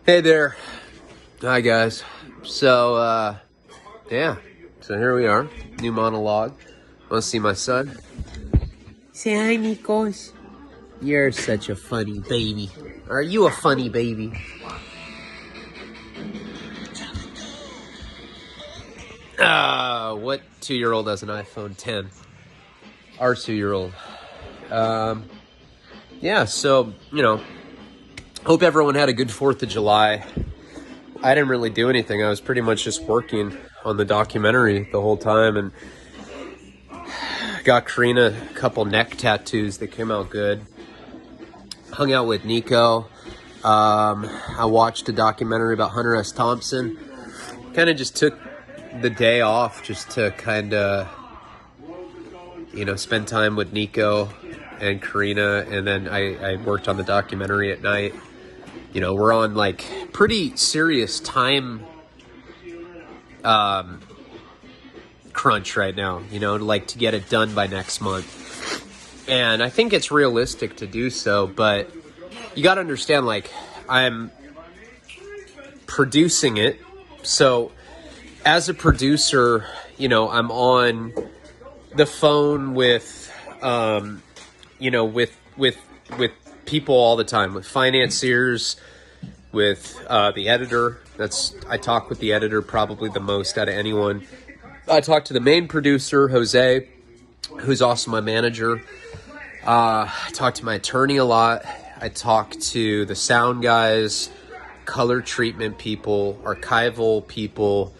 Hey there. Hi guys. So yeah. So here we are. New monologue. Want to see my son? Say hi, Nikos. You're such a funny baby. Are you a funny baby? What 2-year-old has an iPhone 10? Our 2-year-old. Yeah, so, hope everyone had a good 4th of July. I didn't really do anything. I was pretty much just working on the documentary the whole time and got Karina a couple neck tattoos that came out good. Hung out with Nico. I watched a documentary about Hunter S. Thompson. Kind of just took the day off just to kind of, spend time with Nico and Karina. And then I worked on the documentary at night. We're on like pretty serious time crunch right now, to get it done by next month. And I think it's realistic to do so, but you got to understand, I'm producing it. So as a producer, I'm on the phone with, with people all the time, with financiers, with the editor. I talk with the editor probably the most out of anyone. I talk to the main producer, Jose, who's also my manager. I talk to my attorney a lot. I talk to the sound guys, color treatment people, archival people.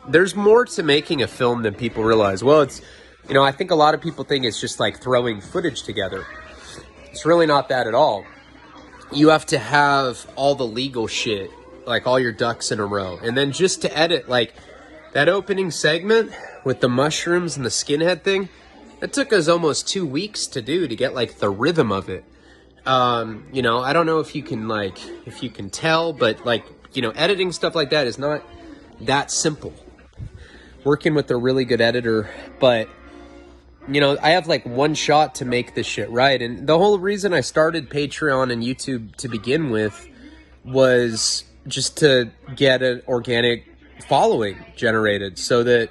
There's more to making a film than people realize. Well, it's, I think a lot of people think it's just like throwing footage together. It's really not that at all. You have to have all the legal shit, like all your ducks in a row. And then just to edit, like that opening segment with the mushrooms and the skinhead thing, it took us almost 2 weeks to do, to get like the rhythm of it. I don't know if you can tell, but editing stuff like that is not that simple. Working with a really good editor, but I have like one shot to make this shit right. And the whole reason I started Patreon and YouTube to begin with was just to get an organic following generated so that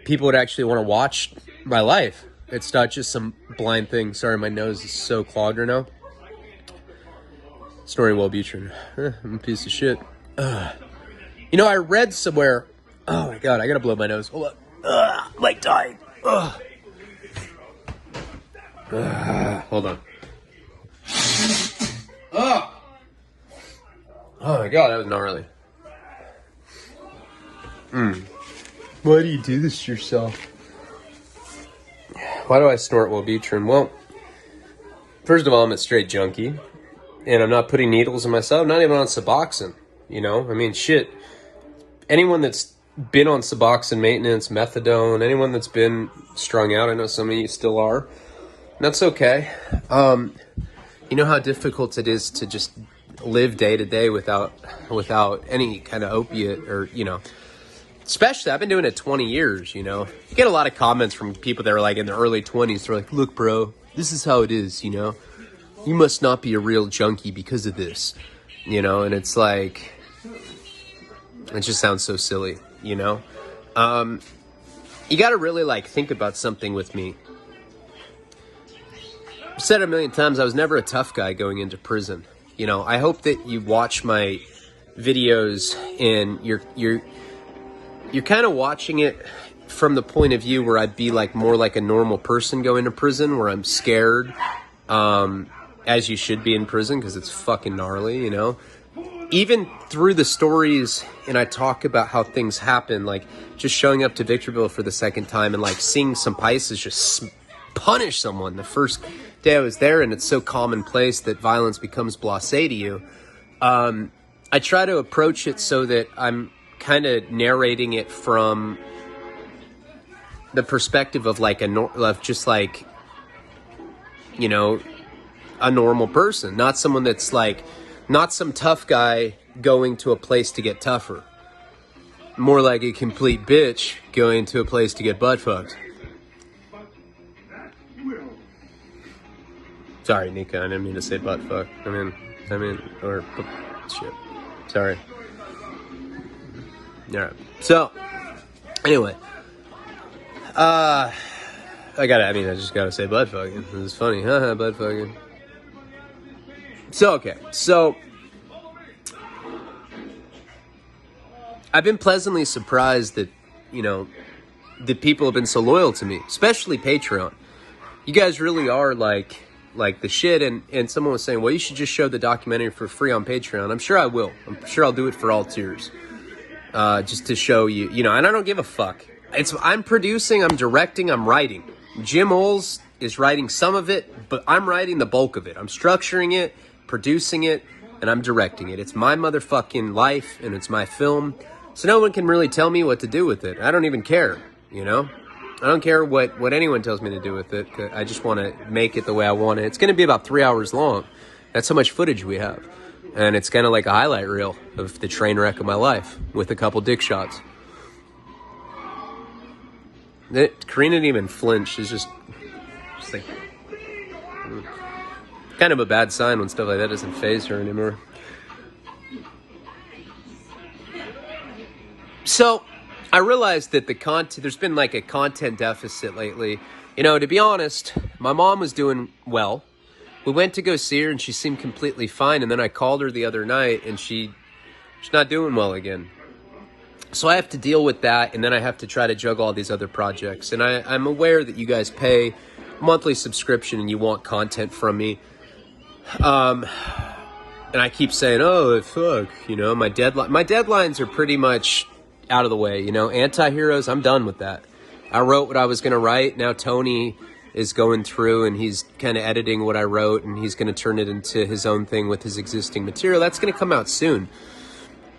people would actually want to watch my life. It's not just some blind thing. Sorry, my nose is so clogged right now. Snoring Wellbutrin. I'm a piece of shit. I read somewhere. Oh my god, I gotta blow my nose. Hold on. I'm like dying. Hold on. Oh my god, that was gnarly. Why do you do this to yourself? Why do I snort Wellbutrin? Well, first of all, I'm a straight junkie. And I'm not putting needles in myself. I'm not even on Suboxone. Shit. Anyone that's been on Suboxone maintenance, methadone, anyone that's been strung out, I know some of you still are. And that's okay. You know how difficult it is to just live day to day without any kind of opiate or, Especially, I've been doing it 20 years, You get a lot of comments from people that are like in their early 20s. They're like, look, bro, this is how it is, You must not be a real junkie because of this, And it's like, it just sounds so silly, You got to really think about something with me. I've said it a million times, I was never a tough guy going into prison. I hope that you watch my videos and you're kind of watching it from the point of view where I'd be more like a normal person going to prison, where I'm scared, as you should be in prison because it's fucking gnarly, Even through the stories, and I talk about how things happen, just showing up to Victorville for the second time and seeing some Pisces just punish someone the first day I was there, and it's so commonplace that violence becomes blasé to you. I try to approach it so that I'm kind of narrating it from the perspective of a normal person, not someone that's not some tough guy going to a place to get tougher. More like a complete bitch going to a place to get butt fucked. Sorry, Nika, I didn't mean to say butt fuck. I mean, or shit. Sorry. Alright. So, anyway. I just gotta say butt fucking. This is funny. Haha, butt fucking. So, okay. So, I've been pleasantly surprised that, that people have been so loyal to me, especially Patreon. You guys really are like the shit. And someone was saying, well, you should just show the documentary for free on Patreon. I'm sure I will. I'm sure I'll do it for all tiers. Just to show you, and I don't give a fuck. I'm producing, I'm directing, I'm writing. Jim Oles is writing some of it, but I'm writing the bulk of it. I'm structuring it, producing it, and I'm directing it. It's my motherfucking life, and it's my film. So no one can really tell me what to do with it. I don't even care, I don't care what anyone tells me to do with it. I just want to make it the way I want it. It's going to be about 3 hours long. That's how much footage we have. And it's kind of like a highlight reel of the train wreck of my life with a couple dick shots. Karina didn't even flinch. She's just like... kind of a bad sign when stuff like that doesn't faze her anymore. So, I realized that there's been like a content deficit lately. To be honest, my mom was doing well. We went to go see her and she seemed completely fine. And then I called her the other night and she's not doing well again. So I have to deal with that. And then I have to try to juggle all these other projects. And I'm aware that you guys pay monthly subscription and you want content from me. And I keep saying, oh, fuck, my deadlines are pretty much out of the way, anti-heroes, I'm done with that. I wrote what I was going to write. Now Tony is going through and he's kind of editing what I wrote and he's going to turn it into his own thing with his existing material. That's going to come out soon.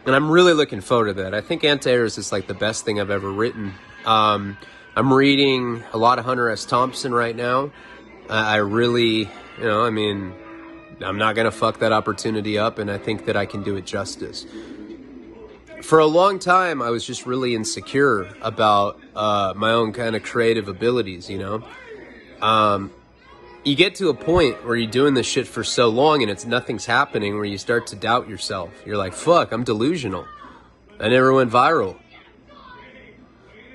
And I'm really looking forward to that. I think anti-heroes is like the best thing I've ever written. I'm reading a lot of Hunter S. Thompson right now. I really, I'm not going to fuck that opportunity up, and I think that I can do it justice. For a long time, I was just really insecure about my own kind of creative abilities, You get to a point where you're doing this shit for so long and nothing's happening, where you start to doubt yourself. You're like, fuck, I'm delusional. I never went viral.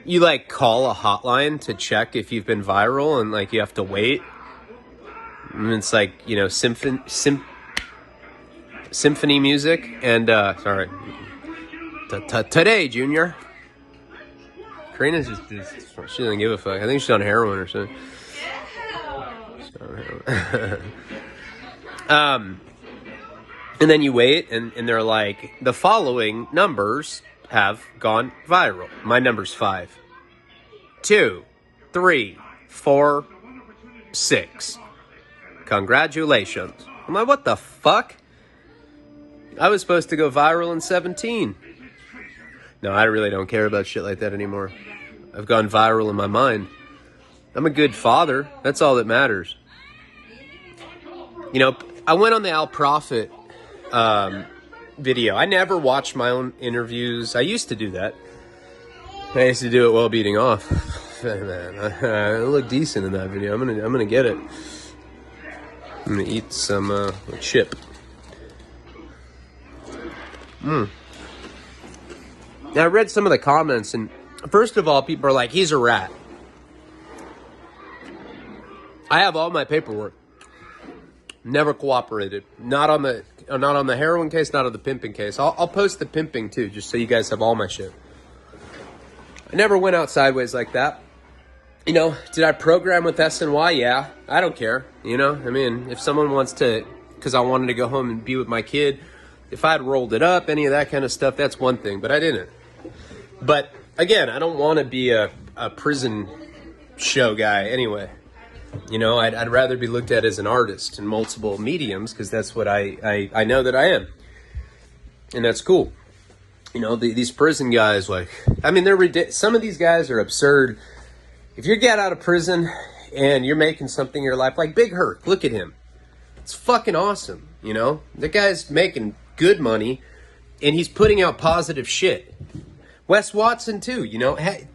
You call a hotline to check if you've been viral and you have to wait. And it's symphony music and sorry. Today, Junior. Karina's just she doesn't give a fuck. I think she's on heroin or something. And then you wait and they're like, the following numbers have gone viral. My number's 5, 2, 3, 4, 6. Congratulations. I'm like, what the fuck? I was supposed to go viral in 17. No, I really don't care about shit like that anymore. I've gone viral in my mind. I'm a good father. That's all that matters. I went on the Al Prophet video. I never watched my own interviews. I used to do that. I used to do it while beating off. Man, I look decent in that video. I'm gonna get it. I'm gonna eat some chip. Now, I read some of the comments, and first of all, people are like, he's a rat. I have all my paperwork. Never cooperated. Not on the heroin case, not on the pimping case. I'll post the pimping too, just so you guys have all my shit. I never went out sideways like that. Did I program with SNY? Yeah, I don't care. If someone wants to, because I wanted to go home and be with my kid, if I had rolled it up, any of that kind of stuff, that's one thing, but I didn't. But again, I don't want to be a prison show guy anyway. I'd rather be looked at as an artist in multiple mediums, because that's what I know that I am. And that's cool. These prison guys, they're some of these guys are absurd. If you get out of prison and you're making something in your life, like Big Herc, look at him. It's fucking awesome, The guy's making good money, and he's putting out positive shit. Wes Watson, too,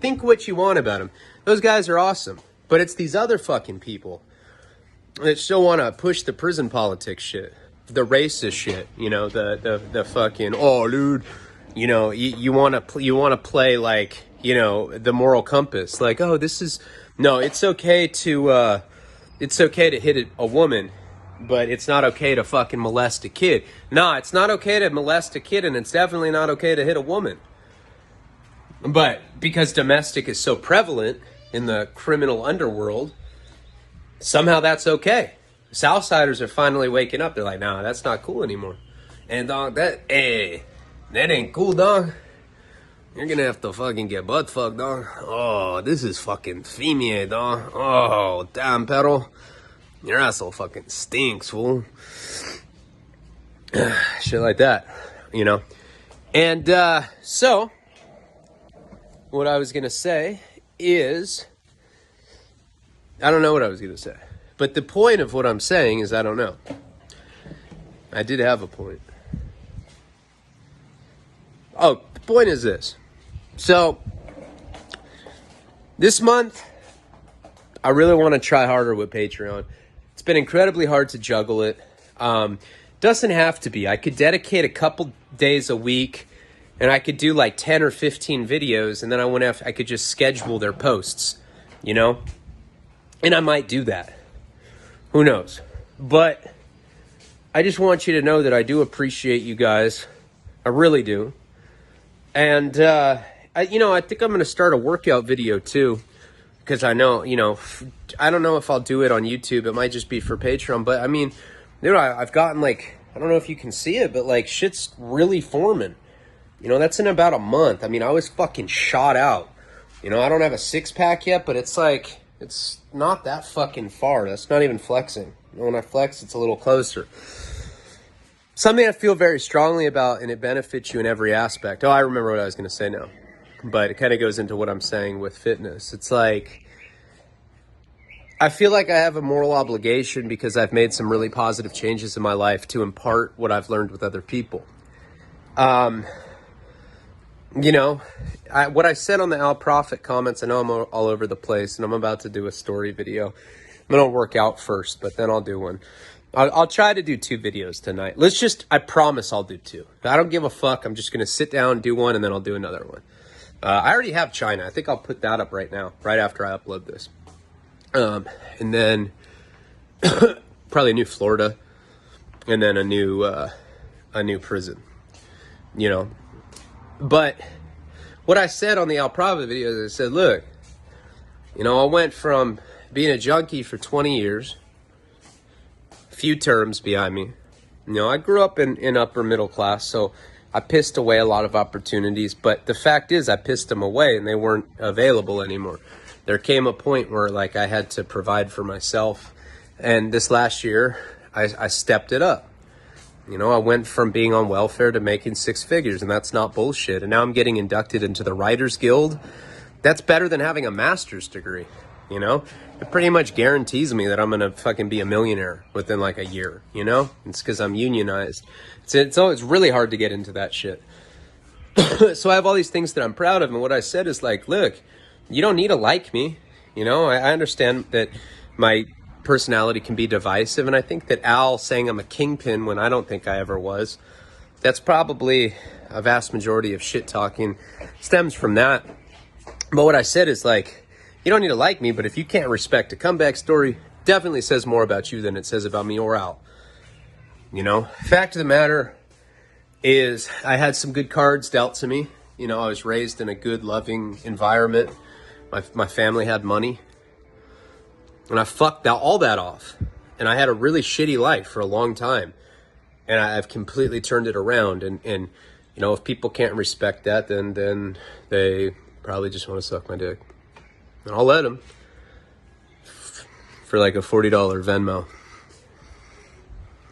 think what you want about him. Those guys are awesome. But it's these other fucking people. that still want to push the prison politics shit, the racist shit, you know, the fucking, oh, dude, you know, you want to play like, you know, the moral compass, like, oh, this is, no, it's okay to hit a woman, but it's not okay to fucking molest a kid. Nah, it's not okay to molest a kid, and it's definitely not okay to hit a woman. But because domestic is so prevalent in the criminal underworld, somehow that's okay. Southsiders are finally waking up. They're like, nah, that's not cool anymore. And dog, that ain't cool, dog. You're gonna have to fucking get butt fucked, dog. Oh, this is fucking female, dog. Oh, damn, pedal. Your asshole fucking stinks, fool. Shit like that, you know. And so, what I was gonna say is, I don't know what I was gonna say. But the point of what I'm saying is I don't know. I did have a point. Oh, the point is this. So, this month, I really want to try harder with Patreon. It's been incredibly hard to juggle it. Doesn't have to be. I could dedicate a couple days a week, and I could do like 10 or 15 videos, and then I could just schedule their posts, you know? And I might do that. Who knows? But I just want you to know that I do appreciate you guys. I really do. And, I think I'm going to start a workout video too. Because I know, you know, I don't know if I'll do it on YouTube. It might just be for Patreon. But, I mean, dude, I've gotten, like, I don't know if you can see it, but, like, shit's really forming. You know, that's in about a month. I mean, I was fucking shot out. You know, I don't have a six-pack yet, but it's, like, it's not that fucking far. That's not even flexing. You know, when I flex, it's a little closer. Something I feel very strongly about, and it benefits you in every aspect. Oh, I remember what I was going to say now. But it kind of goes into what I'm saying with fitness. It's like, I feel like I have a moral obligation because I've made some really positive changes in my life to impart what I've learned with other people. You know, what I said on the Al Prophet comments, I know I'm all over the place, and I'm about to do a story video. I'm going to work out first, but then I'll do one. I'll try to do 2 videos tonight. I promise I'll do 2. I don't give a fuck. I'm just going to sit down, do one, and then I'll do another one. I already have China. I think I'll put that up right now, right after I upload this. And then probably a new Florida, and then a new prison, you know. But what I said on the Al Prophet video is I said, look, you know, I went from being a junkie for 20 years, few terms behind me. You know, I grew up in upper middle class, so I pissed away a lot of opportunities, but the fact is I pissed them away and they weren't available anymore. There came a point where, like, I had to provide for myself, and this last year I stepped it up. You know, I went from being on welfare to making 6 figures, and that's not bullshit. And now I'm getting inducted into the Writers Guild. That's better than having a master's degree, you know? It pretty much guarantees me that I'm going to fucking be a millionaire within like a year, you know? It's because I'm unionized. It's really hard to get into that shit. So I have all these things that I'm proud of, and what I said is like, look, you don't need to like me, you know? I understand that my personality can be divisive, and I think that Al saying I'm a kingpin when I don't think I ever was, that's probably a vast majority of shit talking stems from that. But what I said is like, you don't need to like me, but if you can't respect a comeback story, definitely says more about you than it says about me or Al. You know, fact of the matter is I had some good cards dealt to me. You know, I was raised in a good, loving environment. My family had money. And I fucked all that off. And I had a really shitty life for a long time. And I've completely turned it around. And you know, if people can't respect that, then they probably just want to suck my dick. And I'll let them. For like a $40 Venmo.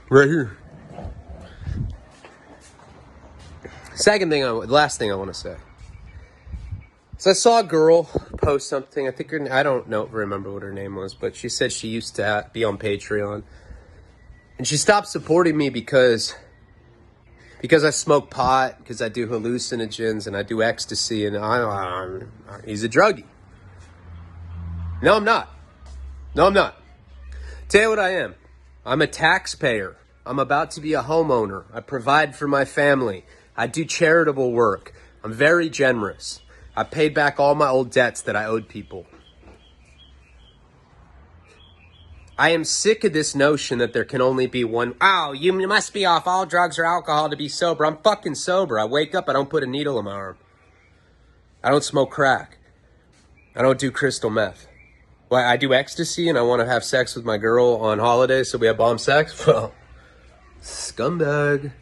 Right here. Last thing I want to say. So I saw a girl post something. I don't remember what her name was, but she said she used to be on Patreon. And she stopped supporting me because I smoke pot, because I do hallucinogens, and I do ecstasy, and he's a druggie. No, I'm not. Tell you what I am. I'm a taxpayer. I'm about to be a homeowner. I provide for my family. I do charitable work. I'm very generous. I paid back all my old debts that I owed people. I am sick of this notion that there can only be one. Oh, you must be off all drugs or alcohol to be sober. I'm fucking sober. I wake up, I don't put a needle in my arm. I don't smoke crack. I don't do crystal meth. Well, I do ecstasy and I want to have sex with my girl on holiday so we have bomb sex? Well, scumbag.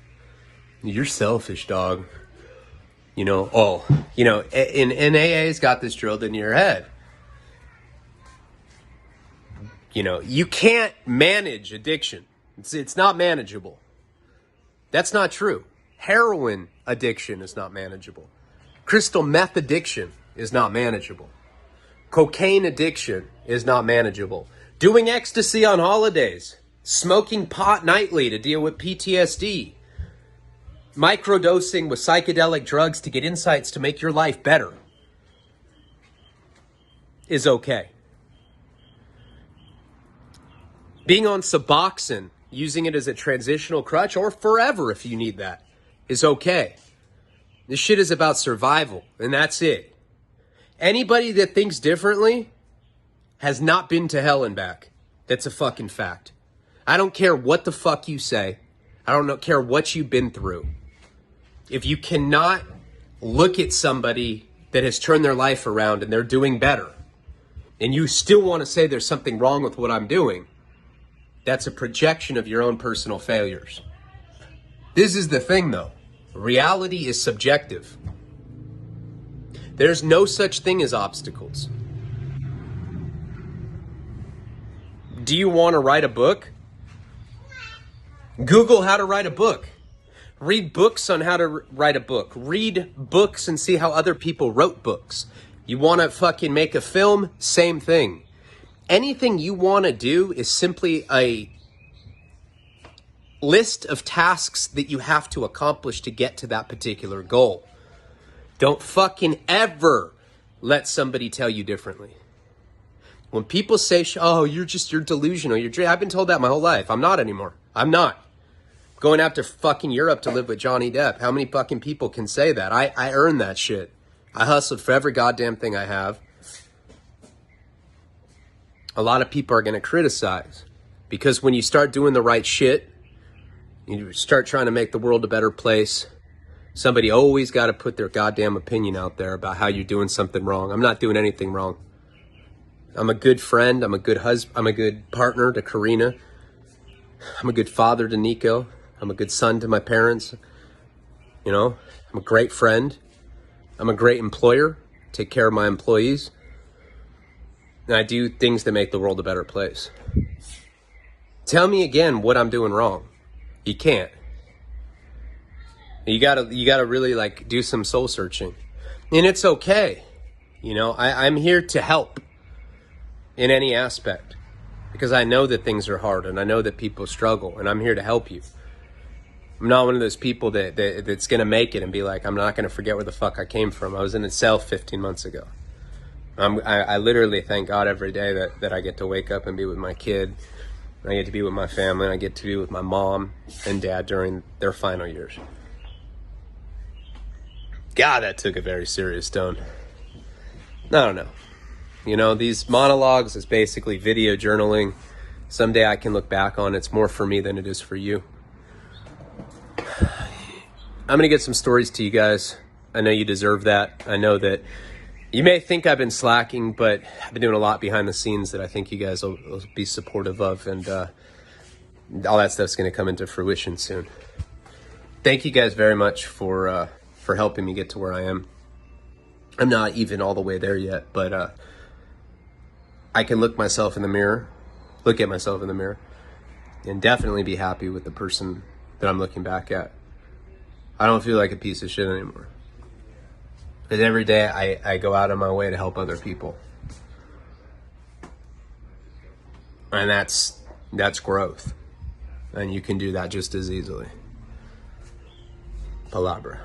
You're selfish, dog. In AA's got this drilled into your head. You can't manage addiction. It's not manageable. That's not true. Heroin addiction is not manageable. Crystal meth addiction is not manageable. Cocaine addiction is not manageable. Doing ecstasy on holidays. Smoking pot nightly to deal with PTSD. Microdosing with psychedelic drugs to get insights to make your life better is okay. Being on Suboxone, using it as a transitional crutch or forever if you need that, is okay. This shit is about survival, and that's it. Anybody that thinks differently has not been to hell and back. That's a fucking fact. I don't care what the fuck you say. I don't care what you've been through. If you cannot look at somebody that has turned their life around and they're doing better, and you still want to say there's something wrong with what I'm doing, that's a projection of your own personal failures. This is the thing, though. Reality is subjective. There's no such thing as obstacles. Do you want to write a book? Google how to write a book. Read books on how to write a book. Read books and see how other people wrote books. You want to fucking make a film? Same thing. Anything you want to do is simply a list of tasks that you have to accomplish to get to that particular goal. Don't fucking ever let somebody tell you differently. When people say, oh, you're delusional, I've been told that my whole life. I'm not anymore. I'm not. Going out to fucking Europe to live with Johnny Depp. How many fucking people can say that? I earned that shit. I hustled for every goddamn thing I have. A lot of people are going to criticize because when you start doing the right shit, you start trying to make the world a better place, somebody always got to put their goddamn opinion out there about how you're doing something wrong. I'm not doing anything wrong. I'm a good friend. I'm a good husband. I'm a good partner to Karina. I'm a good father to Nico. I'm a good son to my parents. I'm a great friend. I'm a great employer. Take care of my employees. And I do things that make the world a better place. Tell me again what I'm doing wrong. You can't. You gotta really do some soul searching. And it's okay. I'm here to help in any aspect because I know that things are hard and I know that people struggle and I'm here to help you. I'm not one of those people that's going to make it and be like, I'm not going to forget where the fuck I came from. I was in a cell 15 months ago. I literally thank God every day that I get to wake up and be with my kid. I get to be with my family. And I get to be with my mom and dad during their final years. God, that took a very serious tone. I don't know. These monologues is basically video journaling. Someday I can look back on it. It's more for me than it is for you. I'm going to get some stories to you guys. I know you deserve that. I know that you may think I've been slacking, but I've been doing a lot behind the scenes that I think you guys will be supportive of, and all that stuff's going to come into fruition soon. Thank you guys very much for helping me get to where I am. I'm not even all the way there yet, but I can look at myself in the mirror, and definitely be happy with the person that I'm looking back at. I don't feel like a piece of shit anymore. Because every day I go out of my way to help other people. And that's growth. And you can do that just as easily. Palabra.